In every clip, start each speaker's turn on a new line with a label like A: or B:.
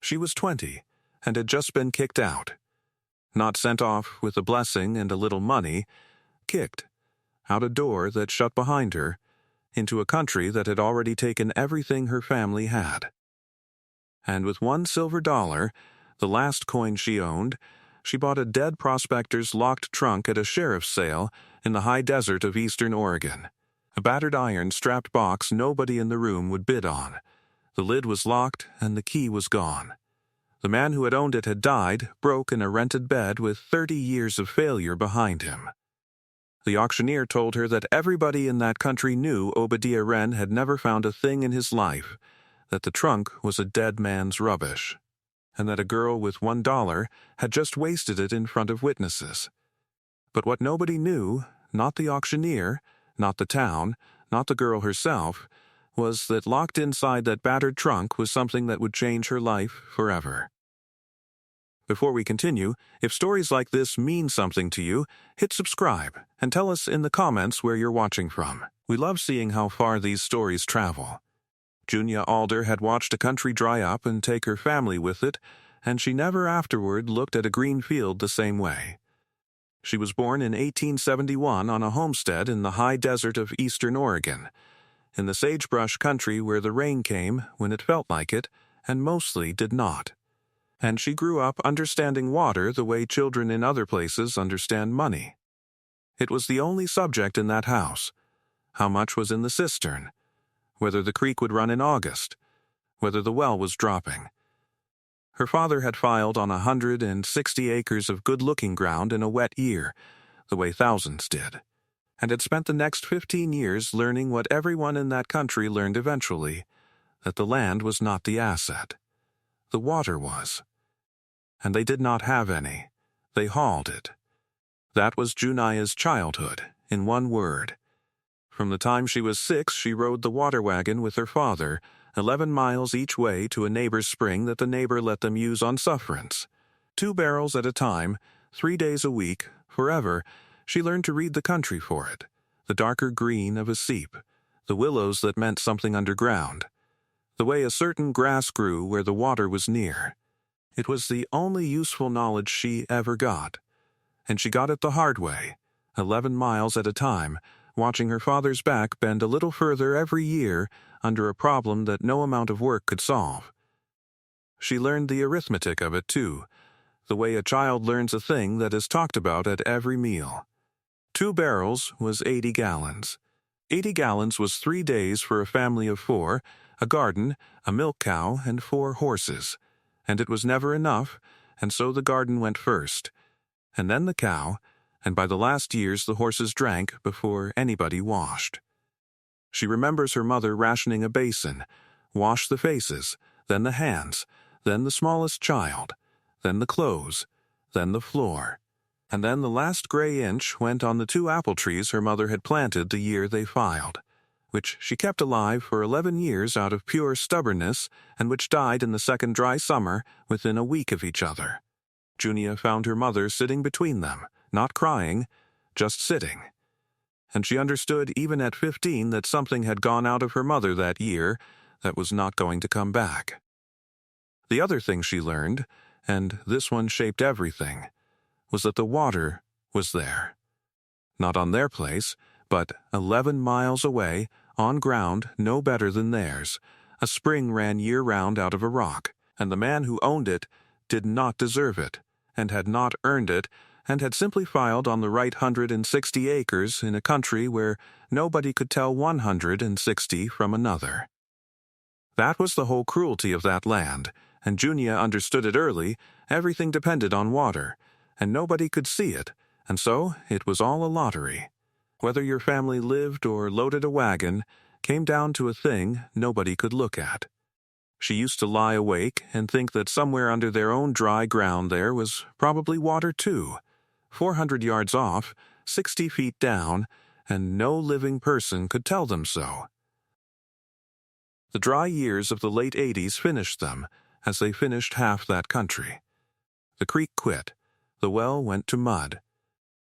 A: She was 20 and had just been kicked out. Not sent off with a blessing and a little money, kicked out a door that shut behind her into a country that had already taken everything her family had. And with $1 silver, the last coin she owned, she bought a dead prospector's locked trunk at a sheriff's sale in the high desert of eastern Oregon. A battered iron-strapped box nobody in the room would bid on. The lid was locked and the key was gone. The man who had owned it had died, broke in a rented bed with 30 years of failure behind him. The auctioneer told her that everybody in that country knew Obadiah Renn had never found a thing in his life, that the trunk was a dead man's rubbish, and that a girl with $1 had just wasted it in front of witnesses. But what nobody knew, not the auctioneer, not the town, not the girl herself, was that locked inside that battered trunk was something that would change her life forever. Before we continue, if stories like this mean something to you, hit subscribe and tell us in the comments where you're watching from. We love seeing how far these stories travel. Junia Alder had watched a country dry up and take her family with it, and she never afterward looked at a green field the same way. She was born in 1871 on a homestead in the high desert of eastern Oregon, in the sagebrush country where the rain came when it felt like it, and mostly did not. And she grew up understanding water the way children in other places understand money. It was the only subject in that house: how much was in the cistern, whether the creek would run in August, whether the well was dropping. Her father had filed on 160 acres of good-looking ground in a wet year, the way thousands did, and had spent the next 15 years learning what everyone in that country learned eventually, that the land was not the asset. The water was. And they did not have any. They hauled it. That was Junia's childhood, in one word. From the time she was 6, she rode the water wagon with her father, 11 miles each way to a neighbor's spring that the neighbor let them use on sufferance. 2 barrels at a time, 3 days a week, forever, she learned to read the country for it, the darker green of a seep, the willows that meant something underground, the way a certain grass grew where the water was near. It was the only useful knowledge she ever got, and she got it the hard way, 11 miles at a time, watching her father's back bend a little further every year under a problem that no amount of work could solve. She learned the arithmetic of it, too, the way a child learns a thing that is talked about at every meal. 2 barrels was 80 gallons. 80 gallons was 3 days for a family of 4, a garden, a milk cow, and 4 horses. And it was never enough, and so the garden went first, and then the cow, and by the last years the horses drank before anybody washed. She remembers her mother rationing a basin, wash the faces, then the hands, then the smallest child, then the clothes, then the floor, and then the last gray inch went on the 2 apple trees her mother had planted the year they filed, which she kept alive for 11 years out of pure stubbornness, and which died in the second dry summer within a week of each other. Junia found her mother sitting between them, not crying, just sitting. And she understood even at 15 that something had gone out of her mother that year that was not going to come back. The other thing she learned, and this one shaped everything, was that the water was there. Not on their place, but 11 miles away, on ground no better than theirs. A spring ran year-round out of a rock, and the man who owned it did not deserve it, and had not earned it, and had simply filed on the right 160 acres in a country where nobody could tell 160 from another. That was the whole cruelty of that land, and Junia understood it early. Everything depended on water, and nobody could see it, and so it was all a lottery. Whether your family lived or loaded a wagon came down to a thing nobody could look at. She used to lie awake and think that somewhere under their own dry ground there was probably water too, 400 yards off, 60 feet down, and no living person could tell them so. The dry years of the late 80s finished them, as they finished half that country. The creek quit. The well went to mud.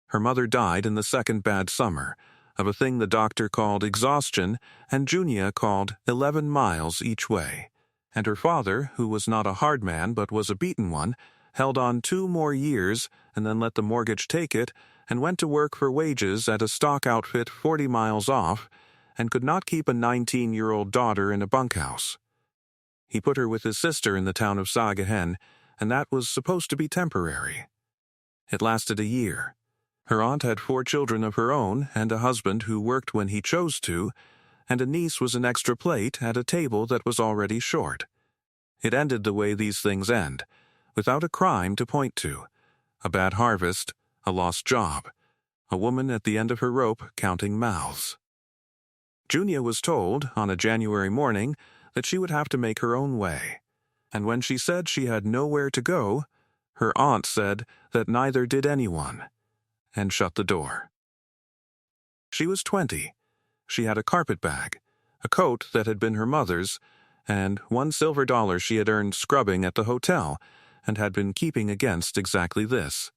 A: Her mother died in the second bad summer, of a thing the doctor called exhaustion and Junia called 11 miles each way. And her father, who was not a hard man but was a beaten one, held on 2 more years and then let the mortgage take it and went to work for wages at a stock outfit 40 miles off and could not keep a 19-year-old daughter in a bunkhouse. He put her with his sister in the town of Sagahen, and that was supposed to be temporary. It lasted a year. Her aunt had 4 children of her own and a husband who worked when he chose to, and a niece was an extra plate at a table that was already short. It ended the way these things end, without a crime to point to, a bad harvest, a lost job, a woman at the end of her rope counting mouths. Junia was told, on a January morning, that she would have to make her own way, and when she said she had nowhere to go, her aunt said that neither did anyone, and shut the door. She was 20. She had a carpet bag, a coat that had been her mother's, and $1 silver she had earned scrubbing at the hotel, and had been keeping against exactly this.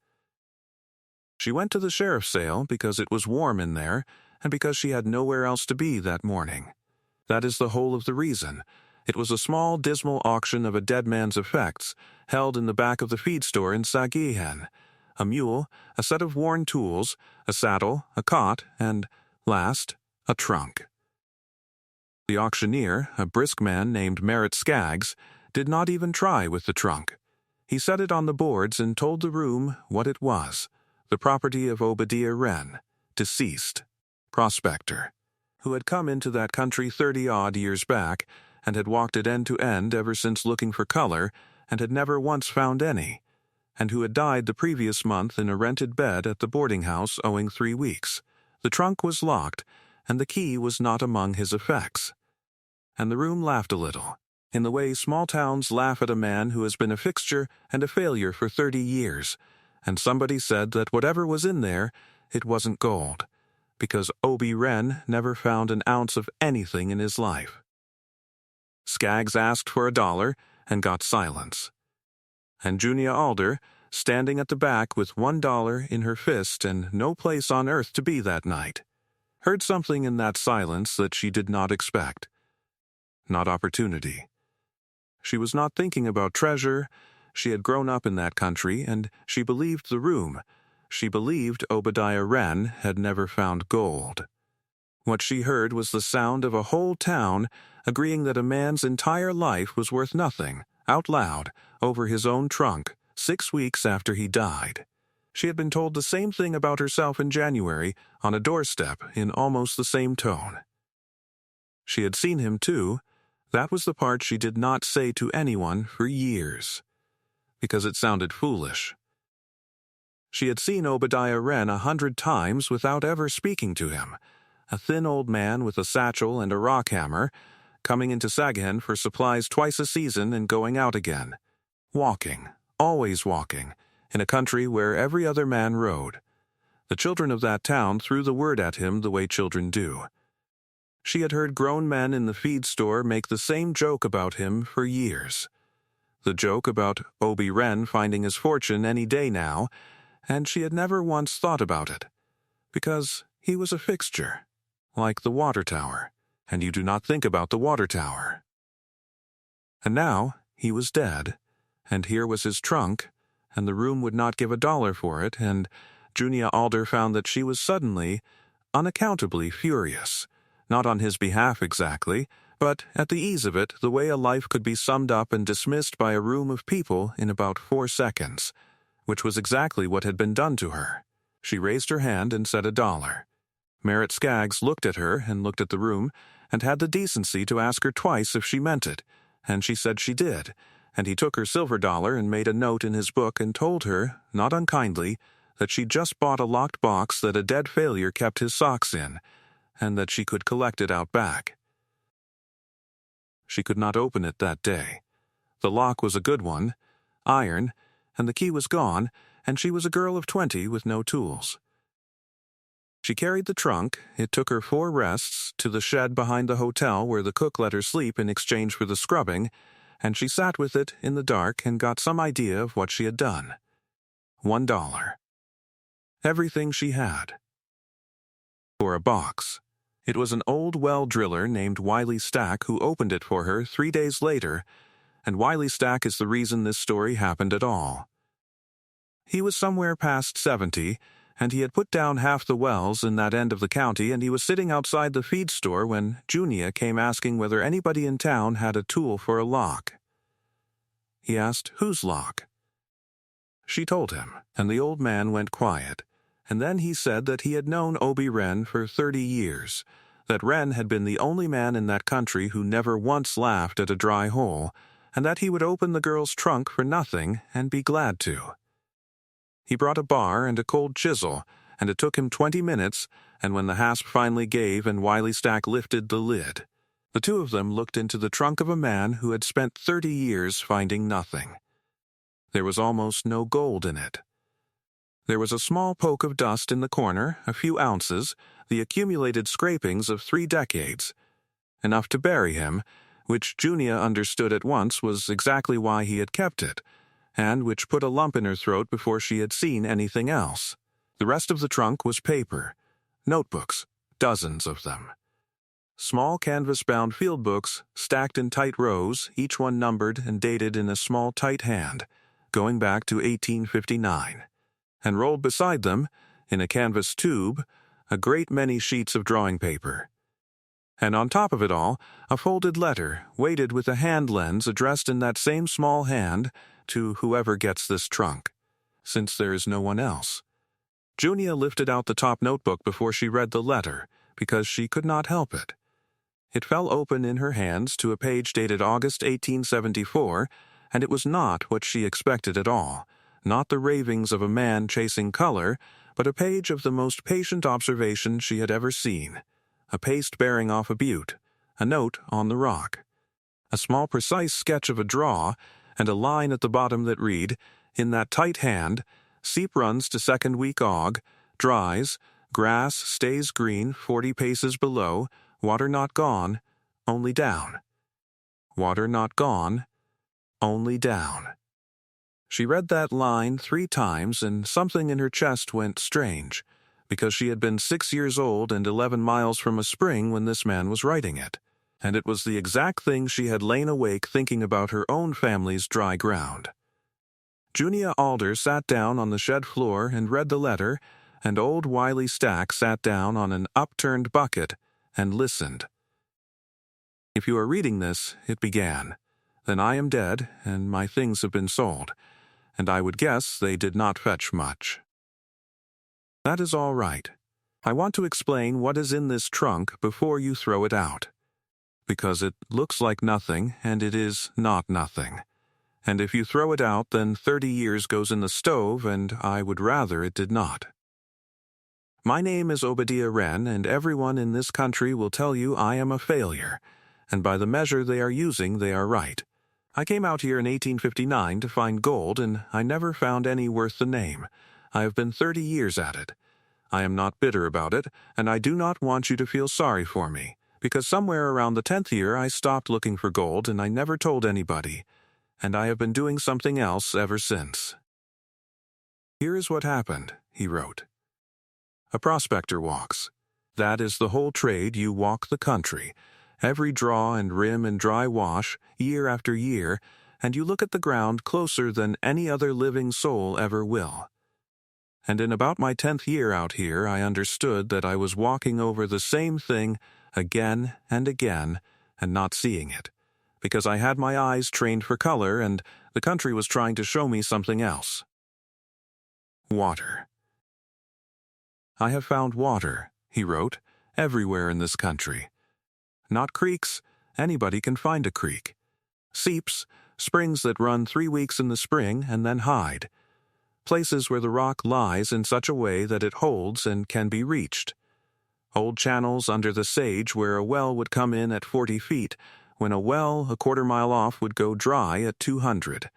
A: She went to the sheriff's sale because it was warm in there, and because she had nowhere else to be that morning. That is the whole of the reason. It was a small, dismal auction of a dead man's effects, held in the back of the feed store in Sagahen. A mule, a set of worn tools, a saddle, a cot, and, last, a trunk. The auctioneer, a brisk man named Merritt Skaggs, did not even try with the trunk. He set it on the boards and told the room what it was, the property of Obadiah Renn, deceased, Prospector, who had come into that country 30-odd years back and had walked it end to end ever since looking for color and had never once found any, and who had died the previous month in a rented bed at the boarding house owing 3 weeks. The trunk was locked, and the key was not among his effects. And the room laughed a little, in the way small towns laugh at a man who has been a fixture and a failure for 30 years, and somebody said that whatever was in there, it wasn't gold, because Obie Renn never found an ounce of anything in his life. Skaggs asked for $1 and got silence. And Junia Alder, standing at the back with $1 in her fist and no place on earth to be that night, heard something in that silence that she did not expect. Not opportunity. She was not thinking about treasure. She had grown up in that country, and she believed the room. She believed Obadiah Renn had never found gold. What she heard was the sound of a whole town agreeing that a man's entire life was worth nothing, out loud, over his own trunk, 6 weeks after he died. She had been told the same thing about herself in January, on a doorstep, in almost the same tone. She had seen him, too. That was the part she did not say to anyone for years, because it sounded foolish. She had seen Obadiah Renn 100 times without ever speaking to him, a thin old man with a satchel and a rock hammer, coming into Sagahen for supplies twice a season and going out again. Walking, always walking, in a country where every other man rode. The children of that town threw the word at him the way children do. She had heard grown men in the feed store make the same joke about him for years. The joke about Obie Renn finding his fortune any day now, and she had never once thought about it, because he was a fixture, like the water tower, and you do not think about the water tower. And now he was dead, and here was his trunk, and the room would not give $1 for it, and Junia Alder found that she was suddenly, unaccountably furious, not on his behalf exactly, but at the ease of it, the way a life could be summed up and dismissed by a room of people in about 4 seconds, which was exactly what had been done to her. She raised her hand and said $1. Merritt Skaggs looked at her and looked at the room, and had the decency to ask her twice if she meant it, and she said she did, and he took her silver $1 and made a note in his book and told her, not unkindly, that she'd just bought a locked box that a dead failure kept his socks in, and that she could collect it out back. She could not open it that day. The lock was a good one, iron, and the key was gone, and she was a girl of 20 with no tools. She carried the trunk. It took her 4 rests to the shed behind the hotel where the cook let her sleep in exchange for the scrubbing, and she sat with it in the dark and got some idea of what she had done. $1. Everything she had. For a box. It was an old well driller named Wiley Stack who opened it for her 3 days later and Wiley Stack is the reason this story happened at all. He was somewhere past 70, and he had put down half the wells in that end of the county, and he was sitting outside the feed store when Junia came asking whether anybody in town had a tool for a lock. He asked, "Whose lock?" She told him, and the old man went quiet, and then he said that he had known Obie Renn for 30 years, that Renn had been the only man in that country who never once laughed at a dry hole, and that he would open the girl's trunk for nothing and be glad to. He brought a bar and a cold chisel, and it took him 20 minutes, and when the hasp finally gave and Wiley Stack lifted the lid, the two of them looked into the trunk of a man who had spent 30 years finding nothing. There was almost no gold in it. There was a small poke of dust in the corner, a few ounces, the accumulated scrapings of 3 decades, enough to bury him, which Junia understood at once was exactly why he had kept it, and which put a lump in her throat before she had seen anything else. The rest of the trunk was paper, notebooks, dozens of them. Small canvas-bound field books, stacked in tight rows, each one numbered and dated in a small tight hand, going back to 1859. And rolled beside them, in a canvas tube, a great many sheets of drawing paper. And on top of it all, a folded letter, weighted with a hand lens addressed in that same small hand to whoever gets this trunk, since there is no one else. Junia lifted out the top notebook before she read the letter, because she could not help it. It fell open in her hands to a page dated August 1874, and it was not what she expected at all, not the ravings of a man chasing color, but a page of the most patient observation she had ever seen, a paste bearing off a butte, a note on the rock, a small precise sketch of a draw, and a line at the bottom that read, "In that tight hand, seep runs to second week aug, dries, grass stays green 40 paces below, water not gone, only down. Water not gone, only down." She read that line 3 times, and something in her chest went strange, because she had been 6 years old and 11 miles from a spring when this man was writing it, and it was the exact thing she had lain awake thinking about her own family's dry ground. Junia Alder sat down on the shed floor and read the letter, and old Wiley Stack sat down on an upturned bucket and listened. "If you are reading this," it began, "then I am dead, and my things have been sold, and I would guess they did not fetch much. That is all right. I want to explain what is in this trunk before you throw it out, because it looks like nothing, and it is not nothing. And if you throw it out, then 30 years goes in the stove, and I would rather it did not. My name is Obadiah Renn, and everyone in this country will tell you I am a failure, and by the measure they are using, they are right. I came out here in 1859 to find gold, and I never found any worth the name. I have been 30 years at it. I am not bitter about it, and I do not want you to feel sorry for me, because somewhere around the 10th year I stopped looking for gold, and I never told anybody, and I have been doing something else ever since. Here is what happened," he wrote. "A prospector walks. That is the whole trade. You walk the country, every draw and rim and dry wash, year after year, and you look at the ground closer than any other living soul ever will. And in about my 10th year out here, I understood that I was walking over the same thing again and again and not seeing it, because I had my eyes trained for color and the country was trying to show me something else. Water. I have found water," he wrote, "everywhere in this country. Not creeks, anybody can find a creek. Seeps, springs that run 3 weeks in the spring and then hide. Places where the rock lies in such a way that it holds and can be reached. Old channels under the sage where a well would come in at 40 feet, when a well a quarter mile off would go dry at 200.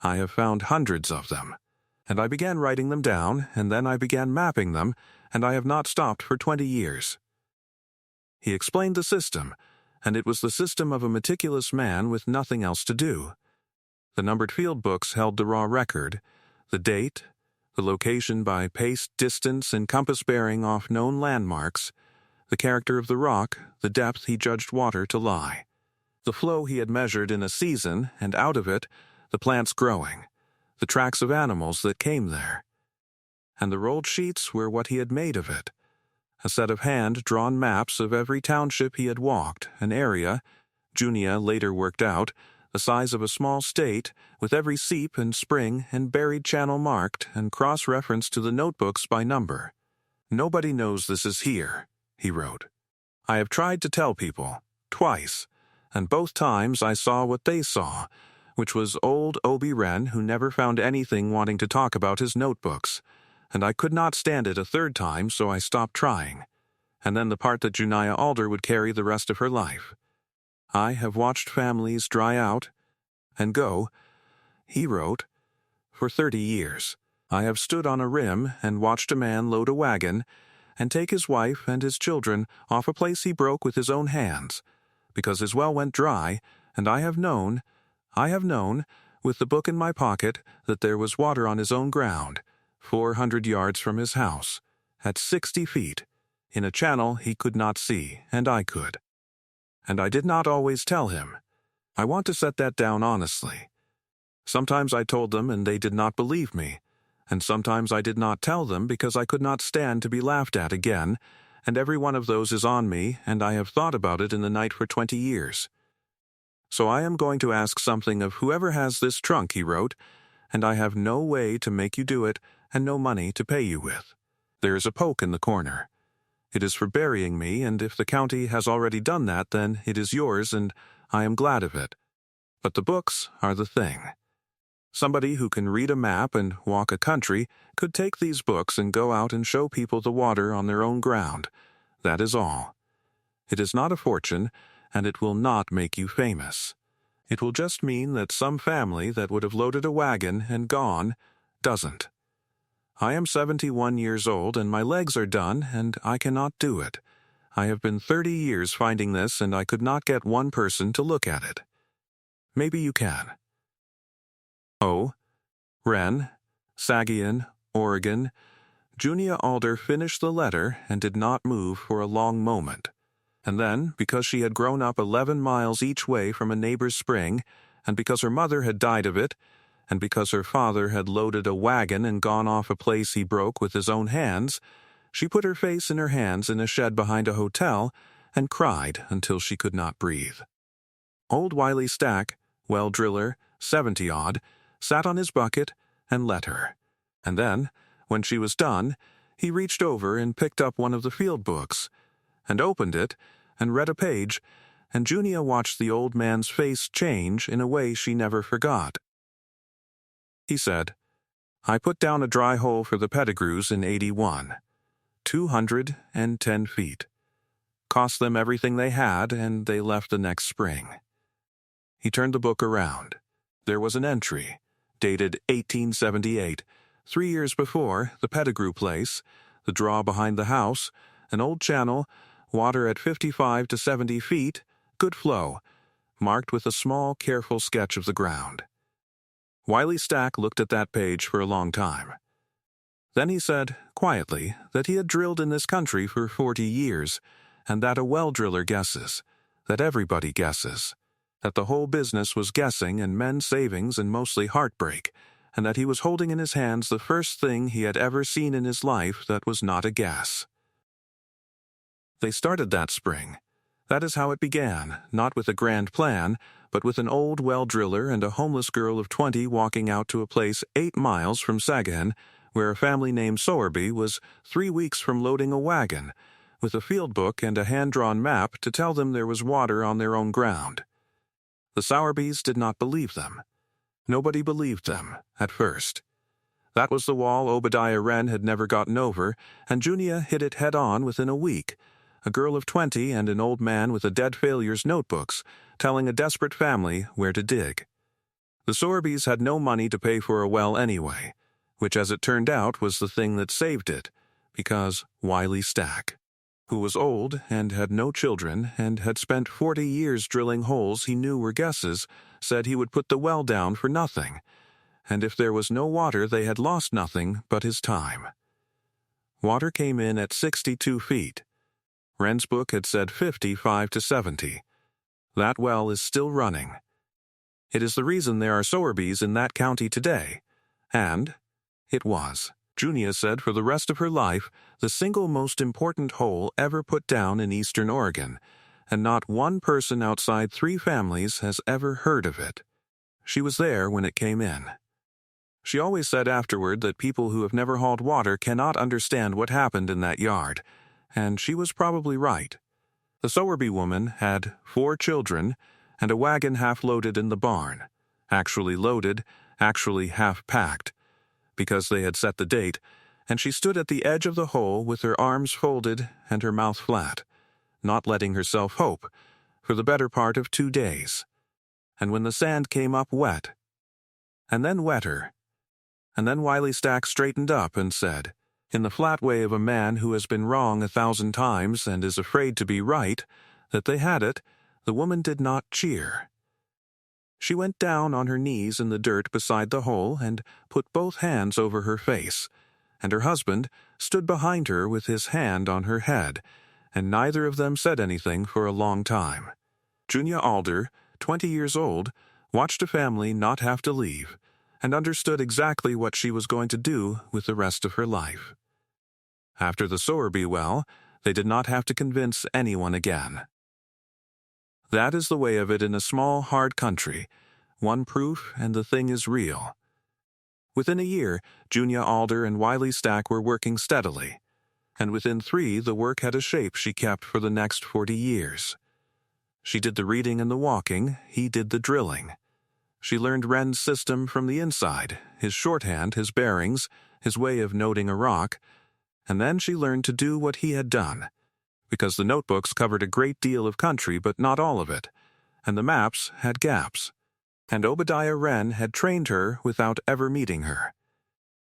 A: I have found hundreds of them. And I began writing them down, and then I began mapping them, and I have not stopped for 20 years. He explained the system, and it was the system of a meticulous man with nothing else to do. The numbered field books held the raw record, the date, the location by pace, distance, and compass bearing off known landmarks, the character of the rock, the depth he judged water to lie. the flow he had measured in a season, and out of it, the plants growing, the tracks of animals that came there. And the rolled sheets were what he had made of it, a set of hand-drawn maps of every township he had walked, an area, Junia later worked out, the size of a small state, with every seep and spring and buried channel marked and cross-referenced to the notebooks by number. "Nobody knows this is here," he wrote. "I have tried to tell people, twice, and both times I saw what they saw, which was old Obie Renn who never found anything wanting to talk about his notebooks, and I could not stand it a third time, so I stopped trying. And then the part that Junia Alder would carry the rest of her life. I have watched families dry out and go," he wrote, "for 30 years. I have stood on a rim and watched a man load a wagon and take his wife and his children off a place he broke with his own hands, because his well went dry, and I have known, with the book in my pocket, that there was water on his own ground, 400 yards from his house, at 60 feet, in a channel he could not see, and I could. And I did not always tell him. I want to set that down honestly. Sometimes I told them and they did not believe me, and sometimes I did not tell them because I could not stand to be laughed at again, and every one of those is on me, and I have thought about it in the night for 20 years. So I am going to ask something of whoever has this trunk," he wrote, "and I have no way to make you do it and no money to pay you with. There is a poke in the corner. It is for burying me, and if the county has already done that, then it is yours, and I am glad of it. But the books are the thing. Somebody who can read a map and walk a country could take these books and go out and show people the water on their own ground. That is all. It is not a fortune, and it will not make you famous. It will just mean that some family that would have loaded a wagon and gone doesn't. I am 71 years old, and my legs are done, and I cannot do it. I have been 30 years finding this, and I could not get one person to look at it. Maybe you can. O. Renn, Sagian, Oregon." Junia Alder finished the letter and did not move for a long moment. And then, because she had grown up 11 miles each way from a neighbor's spring, and because her mother had died of it, and because her father had loaded a wagon and gone off a place he broke with his own hands, she put her face in her hands in a shed behind a hotel and cried until she could not breathe. Old Wiley Stack, well driller, 70-odd, sat on his bucket and let her. And then, when she was done, he reached over and picked up one of the field books, and opened it, and read a page, and Junia watched the old man's face change in a way she never forgot. He said, "I put down a dry hole for the Pettigrews in 81. 210 feet. Cost them everything they had, and they left the next spring." He turned the book around. There was an entry, dated 1878, 3 years before, the Pettigrew place, the draw behind the house, an old channel, water at 55 to 70 feet, good flow, marked with a small, careful sketch of the ground. Wiley Stack looked at that page for a long time. Then he said, quietly, that he had drilled in this country for 40 years, and that a well driller guesses, that everybody guesses, that the whole business was guessing and men's savings and mostly heartbreak, and that he was holding in his hands the first thing he had ever seen in his life that was not a guess. They started that spring. That is how it began, not with a grand plan, but with an old well driller and a homeless girl of 20 walking out to a place 8 miles from Sagan, where a family named Sowerby was 3 weeks from loading a wagon, with a field book and a hand-drawn map to tell them there was water on their own ground. The Sowerbys did not believe them. Nobody believed them, at first. That was the wall Obadiah Renn had never gotten over, and Junia hit it head-on within a week, a girl of 20 and an old man with a dead failures notebooks, telling a desperate family where to dig. The Sowerbys had no money to pay for a well anyway, which as it turned out was the thing that saved it, because Wiley Stack, who was old and had no children and had spent 40 years drilling holes he knew were guesses, said he would put the well down for nothing, and if there was no water they had lost nothing but his time. Water came in at 62 feet. Renn's book had said 55 to 70. That well is still running. It is the reason there are Sowerbees in that county today. And it was, Junia said, for the rest of her life, the single most important hole ever put down in eastern Oregon, and not one person outside 3 families has ever heard of it. She was there when it came in. She always said afterward that people who have never hauled water cannot understand what happened in that yard, and she was probably right. The Sowerby woman had 4 children and a wagon half loaded in the barn, actually loaded, actually half packed, because they had set the date, and she stood at the edge of the hole with her arms folded and her mouth flat, not letting herself hope, for the better part of 2 days. And when the sand came up wet, and then wetter, and then Wiley Stack straightened up and said, in the flat way of a man who has been wrong 1,000 times and is afraid to be right, that they had it, the woman did not cheer. She went down on her knees in the dirt beside the hole and put both hands over her face, and her husband stood behind her with his hand on her head, and neither of them said anything for a long time. Junia Alder, 20 years old, watched a family not have to leave, and understood exactly what she was going to do with the rest of her life. After the Sowerby well, they did not have to convince anyone again. That is the way of it in a small, hard country. One proof, and the thing is real. Within a year, Junia Alder and Wiley Stack were working steadily, and within 3 the work had a shape she kept for the next 40 years. She did the reading and the walking, he did the drilling. She learned Renn's system from the inside, his shorthand, his bearings, his way of noting a rock, and then she learned to do what he had done, because the notebooks covered a great deal of country but not all of it, and the maps had gaps, and Obadiah Renn had trained her without ever meeting her.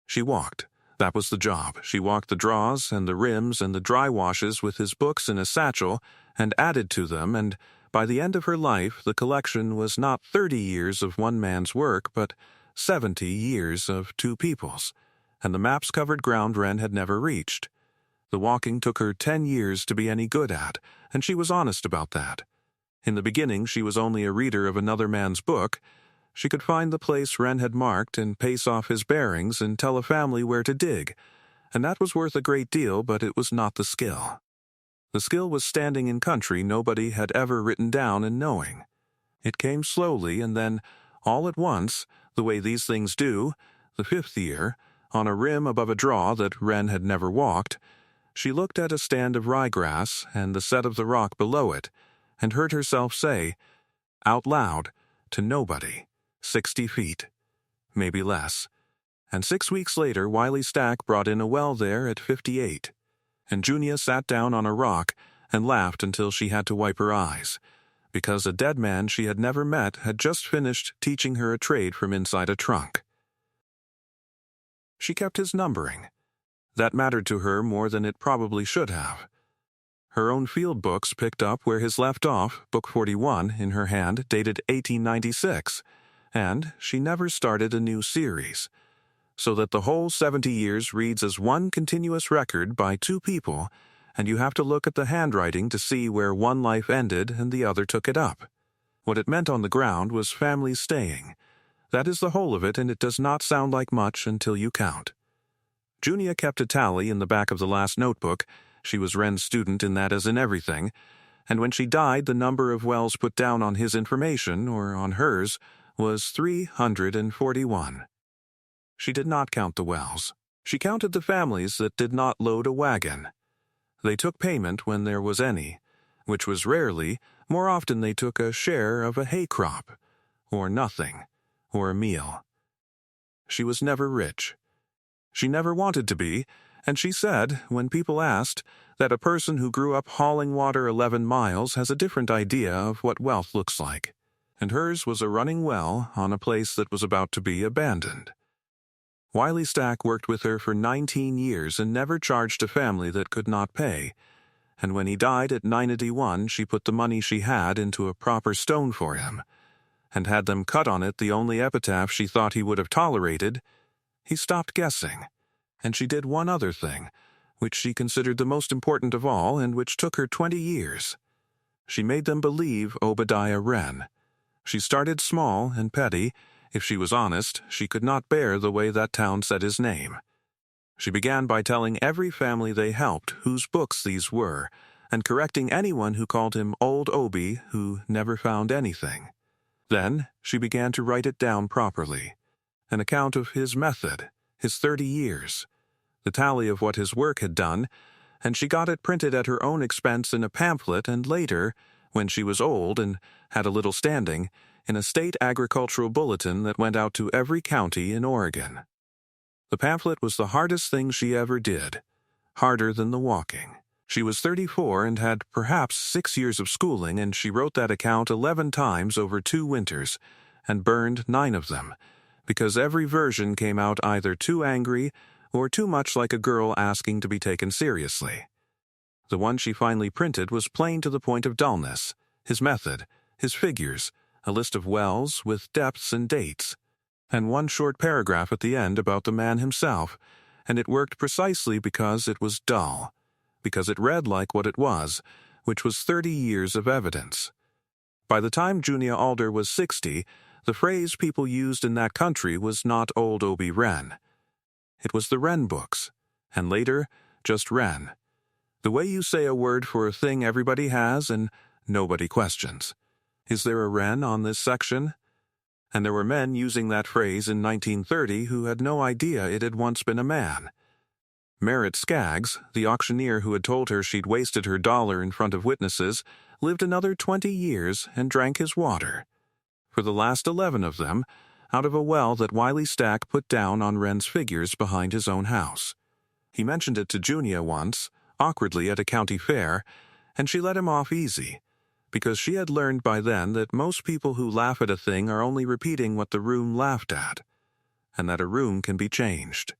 A: She walked. That was the job. She walked the draws and the rims and the dry washes with his books in a satchel and added to them, and by the end of her life the collection was not 30 years of one man's work, but 70 years of 2 people's, and the maps covered ground Renn had never reached. The walking took her 10 years to be any good at, and she was honest about that. In the beginning she was only a reader of another man's book. She could find the place Renn had marked and pace off his bearings and tell a family where to dig, and that was worth a great deal, but it was not the skill. The skill was standing in country nobody had ever written down and knowing. It came slowly, and then, all at once, the way these things do, the 5th year, on a rim above a draw that Renn had never walked, she looked at a stand of ryegrass and the set of the rock below it, and heard herself say, out loud, to nobody, 60 feet, maybe less. And 6 weeks later Wiley Stack brought in a well there at 58, and Junia sat down on a rock and laughed until she had to wipe her eyes, because a dead man she had never met had just finished teaching her a trade from inside a trunk. She kept his numbering. That mattered to her more than it probably should have. Her own field books picked up where his left off, book 41, in her hand, dated 1896, and she never started a new series, so that the whole 70 years reads as one continuous record by 2 people, and you have to look at the handwriting to see where one life ended and the other took it up. What it meant on the ground was families staying. That is the whole of it, and it does not sound like much until you count. Junia kept a tally in the back of the last notebook. She was Renn's student in that as in everything, and when she died the number of wells put down on his information, or on hers, was 341. She did not count the wells. She counted the families that did not load a wagon. They took payment when there was any, which was rarely. More often they took a share of a hay crop, or nothing, or a meal. She was never rich. She never wanted to be, and she said, when people asked, that a person who grew up hauling water 11 miles has a different idea of what wealth looks like, and hers was a running well on a place that was about to be abandoned. Wiley Stack worked with her for 19 years and never charged a family that could not pay, and when he died at 91 she put the money she had into a proper stone for him, and had them cut on it the only epitaph she thought he would have tolerated. He stopped guessing, and she did one other thing, which she considered the most important of all and which took her 20 years. She made them believe Obadiah Renn. She started small and petty. If she was honest, she could not bear the way that town said his name. She began by telling every family they helped whose books these were, and correcting anyone who called him Old Obi, who never found anything. Then she began to write it down properly. An account of his method, his 30 years, the tally of what his work had done, and she got it printed at her own expense in a pamphlet, and later, when she was old and had a little standing, in a state agricultural bulletin that went out to every county in Oregon. The pamphlet was the hardest thing she ever did, harder than the walking. She was 34 and had perhaps 6 years of schooling, and she wrote that account 11 times over 2 winters, and burned 9 of them, because every version came out either too angry or too much like a girl asking to be taken seriously. The one she finally printed was plain to the point of dullness, his method, his figures, a list of wells with depths and dates, and one short paragraph at the end about the man himself, and it worked precisely because it was dull, because it read like what it was, which was 30 years of evidence. By the time Junia Alder was 60, the phrase people used in that country was not Old Obi Renn. It was the Renn books, and later, just Renn. The way you say a word for a thing everybody has and nobody questions. Is there a Renn on this section? And there were men using that phrase in 1930 who had no idea it had once been a man. Merritt Skaggs, the auctioneer who had told her she'd wasted her dollar in front of witnesses, lived another 20 years and drank his water. For the last 11 of them, out of a well that Wiley Stack put down on Renn's figures behind his own house. He mentioned it to Junia once, awkwardly at a county fair, and she let him off easy, because she had learned by then that most people who laugh at a thing are only repeating what the room laughed at, and that a room can be changed.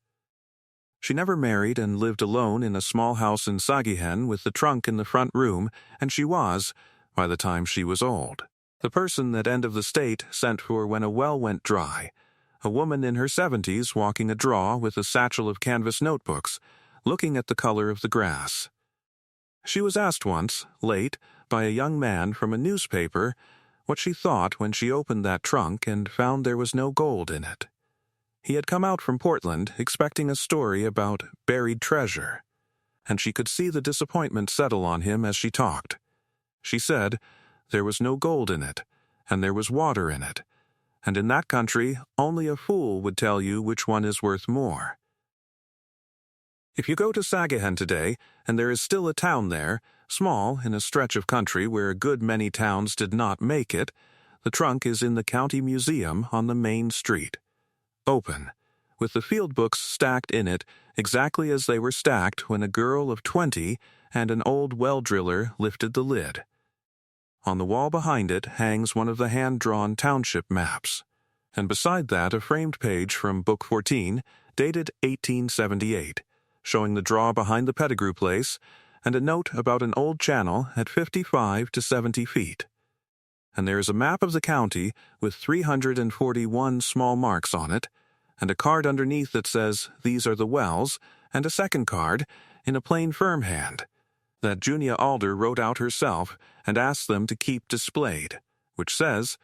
A: She never married and lived alone in a small house in Sagehen with the trunk in the front room, and she was, by the time she was old, the person that end of the state sent for when a well went dry, a woman in her 70s walking a draw with a satchel of canvas notebooks, looking at the color of the grass. She was asked once, late, by a young man from a newspaper what she thought when she opened that trunk and found there was no gold in it. He had come out from Portland expecting a story about buried treasure, and she could see the disappointment settle on him as she talked. She said there was no gold in it, and there was water in it, and in that country only a fool would tell you which one is worth more. If you go to Sagehen today, and there is still a town there, small in a stretch of country where a good many towns did not make it, the trunk is in the county museum on the main street. Open, with the field books stacked in it exactly as they were stacked when a girl of 20 and an old well driller lifted the lid. On the wall behind it hangs one of the hand-drawn township maps, and beside that a framed page from Book 14, dated 1878, showing the draw behind the Pettigrew place, and a note about an old channel at 55 to 70 feet. And there is a map of the county with 341 small marks on it, and a card underneath that says, "These are the wells," and a second card, in a plain firm hand, that Junia Alder wrote out herself and asked them to keep displayed, which says,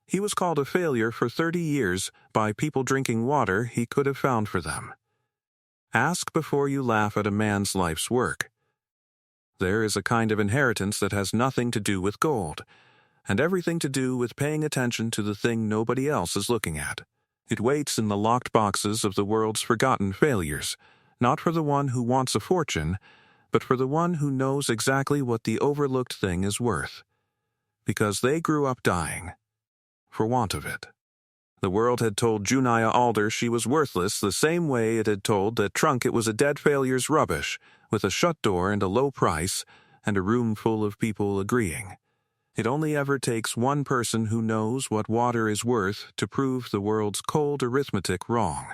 A: "He was called a failure for 30 years by people drinking water he could have found for them." Ask before you laugh at a man's life's work. There is a kind of inheritance that has nothing to do with gold, and everything to do with paying attention to the thing nobody else is looking at. It waits in the locked boxes of the world's forgotten failures, not for the one who wants a fortune, but for the one who knows exactly what the overlooked thing is worth, because they grew up dying, for want of it. The world had told Junia Alder she was worthless the same way it had told that trunk it was a dead failure's rubbish, with a shut door and a low price, and a room full of people agreeing. It only ever takes one person who knows what water is worth to prove the world's cold arithmetic wrong.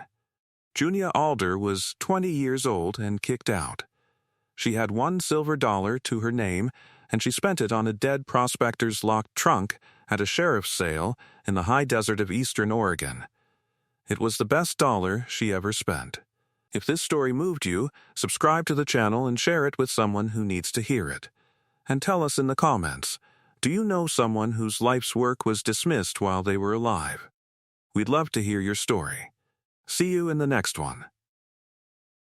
A: Junia Alder was 20 years old and kicked out. She had $1 silver to her name, and she spent it on a dead prospector's locked trunk at a sheriff's sale in the high desert of eastern Oregon. It was the best dollar she ever spent. If this story moved you, subscribe to the channel and share it with someone who needs to hear it. And tell us in the comments, do you know someone whose life's work was dismissed while they were alive? We'd love to hear your story. See you in the next one.